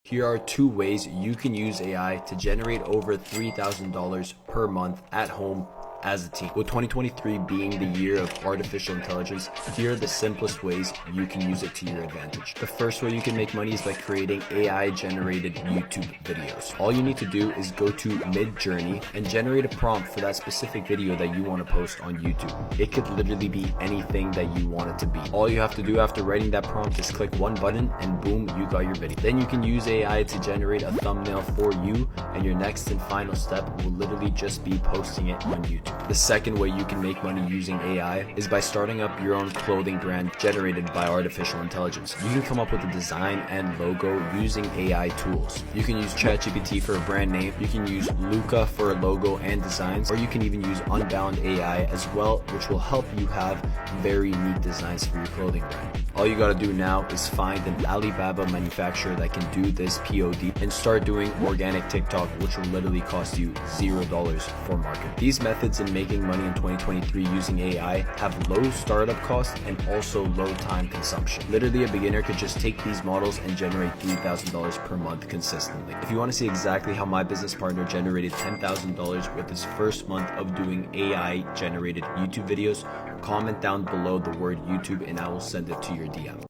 Here are 2 ways you can use AI to generate over $3,000 per month at home as a team. With 2023 being the year of artificial intelligence, here are the simplest ways you can use it to your advantage. The first way you can make money is by creating AI-generated YouTube videos. All you need to do is go to Midjourney and generate a prompt for that specific video that you want to post on YouTube. It could literally be anything that you want it to be. All you have to do after writing that prompt is click one button and boom, you got your video. Then you can use AI to generate a thumbnail for you, and your next and final step will literally just be posting it on YouTube. The second way you can make money using AI is by starting up your own clothing brand generated by artificial intelligence. You can come up with a design and logo using AI tools. You can use ChatGPT for a brand name, you can use Luca for a logo and designs, or you can even use Unbound AI as well, which will help you have very neat designs for your clothing brand. All you gotta do now is find an Alibaba manufacturer that can do this POD and start doing organic TikTok, which will literally cost you $0 for marketing. These methods in making money in 2023 using AI have low startup costs and also low time consumption. Literally, a beginner could just take these models and generate $3,000 per month consistently. If you want to see exactly how my business partner generated $10,000 with his first month of doing AI generated YouTube videos, comment down below the word YouTube and I will send it to your DM.